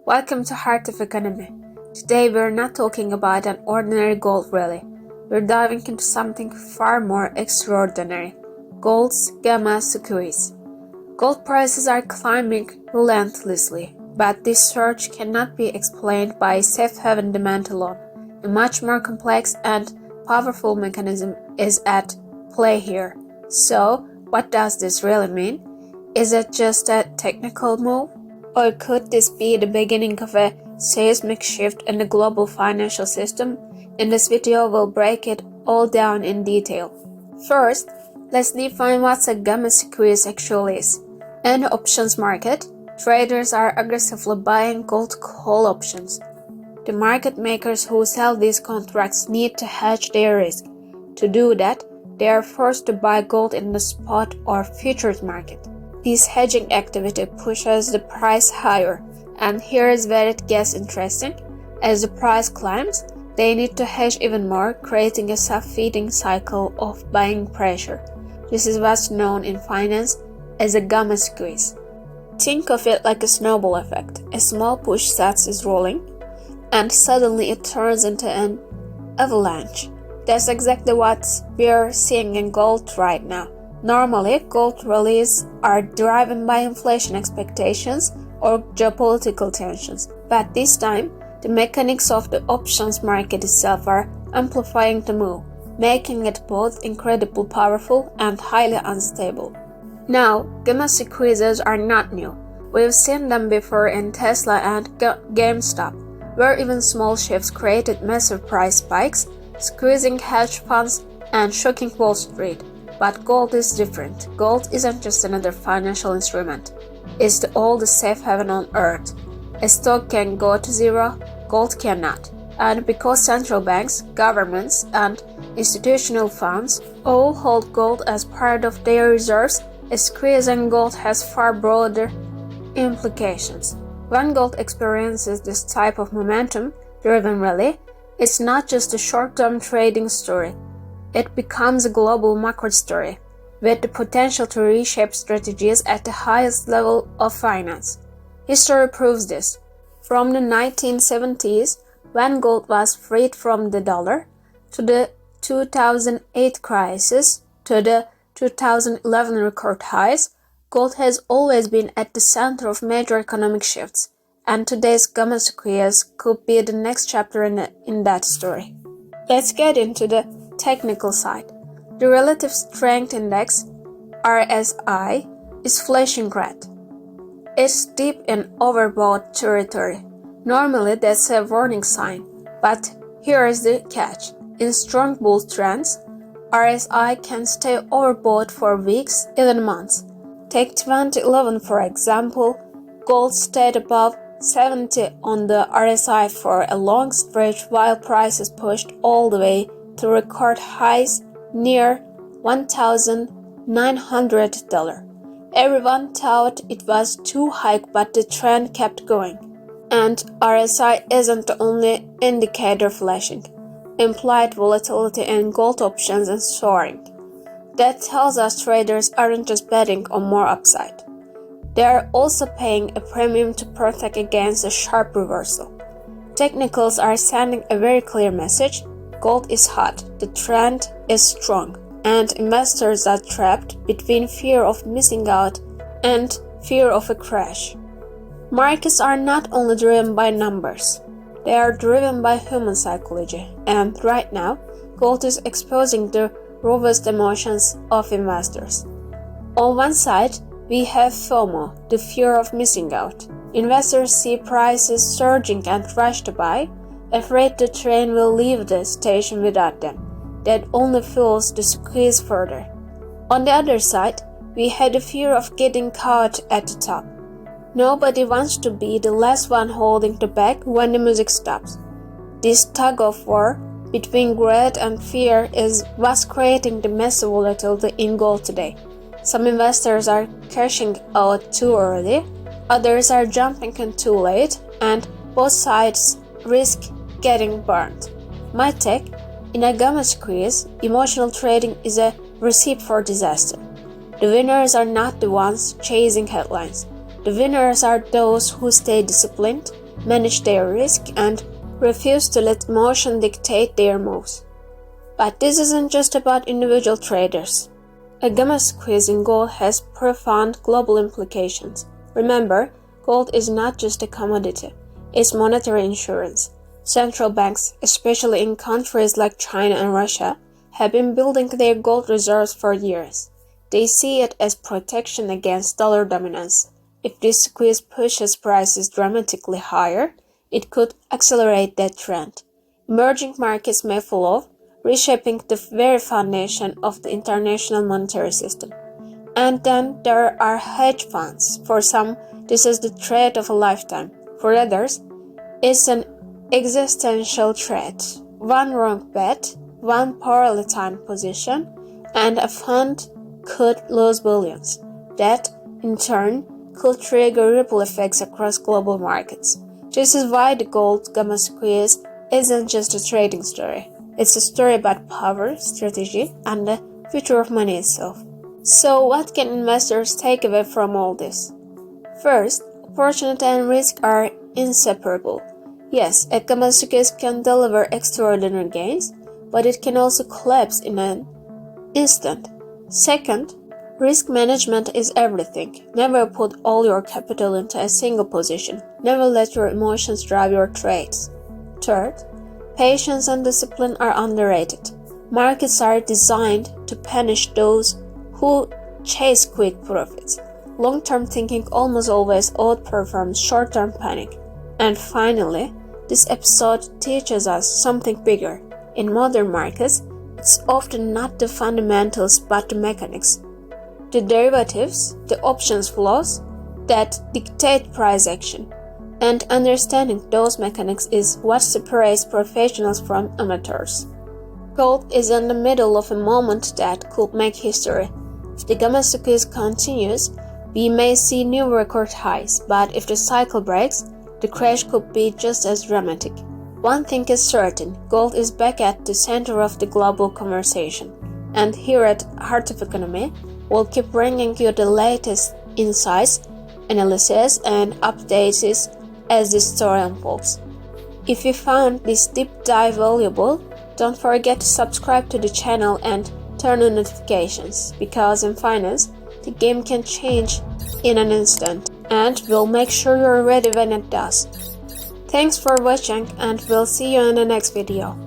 Welcome to Heart of Economy. Today we're not talking about an ordinary gold rally. We're diving into something far more extraordinary. Gold's gamma squeeze. Gold prices are climbing relentlessly, but this surge cannot be explained by safe haven demand alone. A much more complex and powerful mechanism is at play here. So, what does this really mean? Is it just a technical move? Or could this be the beginning of a seismic shift in the global financial system? In this video, we'll break it all down in detail. First, let's define what a gamma squeeze actually is. In the options market, traders are aggressively buying gold call options. The market makers who sell these contracts need to hedge their risk. To do that, they are forced to buy gold in the spot or futures market. This hedging activity pushes the price higher, and here is where it gets interesting. As the price climbs, they need to hedge even more, creating a self-feeding cycle of buying pressure. This is what's known in finance as a gamma squeeze. Think of it like a snowball effect. A small push sets is rolling, and suddenly it turns into an avalanche. That's exactly what we're seeing in gold right now. Normally, gold rallies are driven by inflation expectations or geopolitical tensions, but this time, the mechanics of the options market itself are amplifying the move, making it both incredibly powerful and highly unstable. Now, gamma squeezes are not new. We've seen them before in Tesla and GameStop, where even small shifts created massive price spikes, squeezing hedge funds and shocking Wall Street. But gold is different. Gold isn't just another financial instrument. It's the oldest safe haven on earth. A stock can go to zero, gold cannot. And because central banks, governments, and institutional funds all hold gold as part of their reserves, a squeeze in gold has far broader implications. When gold experiences this type of momentum-driven rally, it's not just a short-term trading story. It becomes a global macro story, with the potential to reshape strategies at the highest level of finance. History proves this. From the 1970s, when gold was freed from the dollar, to the 2008 crisis, to the 2011 record highs, gold has always been at the center of major economic shifts, and today's gamma squeeze could be the next chapter in that story. Let's get into the technical side. The Relative Strength Index, RSI, is flashing red. It's deep in overbought territory. Normally that's a warning sign, but here is the catch. In strong bull trends, RSI can stay overbought for weeks, even months. Take 2011 for example, gold stayed above 70 on the RSI for a long stretch while prices pushed all the way to record highs near $1,900. Everyone thought it was too high, but the trend kept going. And RSI isn't the only indicator flashing. Implied volatility in gold options is soaring. That tells us traders aren't just betting on more upside. They are also paying a premium to protect against a sharp reversal. Technicals are sending a very clear message. Gold is hot, the trend is strong, and investors are trapped between fear of missing out and fear of a crash. Markets are not only driven by numbers, they are driven by human psychology, and right now, gold is exposing the rawest emotions of investors. On one side, we have FOMO, the fear of missing out. Investors see prices surging and rush to buy, afraid the train will leave the station without them. That only fuels the squeeze further. On the other side, we had the fear of getting caught at the top. Nobody wants to be the last one holding the bag when the music stops. This tug-of-war between greed and fear is what's creating the massive volatility in gold today. Some investors are cashing out too early, others are jumping in too late, and both sides risk getting burned. My take, in a gamma squeeze, emotional trading is a recipe for disaster. The winners are not the ones chasing headlines. The winners are those who stay disciplined, manage their risk, and refuse to let emotion dictate their moves. But this isn't just about individual traders. A gamma squeeze in gold has profound global implications. Remember, gold is not just a commodity, it's monetary insurance. Central banks, especially in countries like China and Russia, have been building their gold reserves for years. They see it as protection against dollar dominance. If this squeeze pushes prices dramatically higher, it could accelerate that trend. Emerging markets may follow, reshaping the very foundation of the international monetary system. And then there are hedge funds. For some, this is the trade of a lifetime. For others, it's an existential threat. One wrong bet, one poorly timed position, and a fund could lose billions. That, in turn, could trigger ripple effects across global markets. This is why the gold gamma squeeze isn't just a trading story. It's a story about power, strategy, and the future of money itself. So what can investors take away from all this? First, opportunity and risk are inseparable. Yes, a gamma squeeze can deliver extraordinary gains, but it can also collapse in an instant. Second, risk management is everything. Never put all your capital into a single position. Never let your emotions drive your trades. Third, patience and discipline are underrated. Markets are designed to punish those who chase quick profits. Long-term thinking almost always outperforms short-term panic. And finally, this episode teaches us something bigger. In modern markets, it's often not the fundamentals but the mechanics. The derivatives, the options flows that dictate price action. And understanding those mechanics is what separates professionals from amateurs. Gold is in the middle of a moment that could make history. If the gamma squeeze continues, we may see new record highs, but if the cycle breaks, the crash could be just as dramatic. One thing is certain, gold is back at the center of the global conversation. And here at Heart of Economy, we'll keep bringing you the latest insights, analysis, and updates as this story unfolds. If you found this deep dive valuable, don't forget to subscribe to the channel and turn on notifications, because in finance, the game can change in an instant, and we'll make sure you're ready when it does. Thanks for watching, and we'll see you in the next video.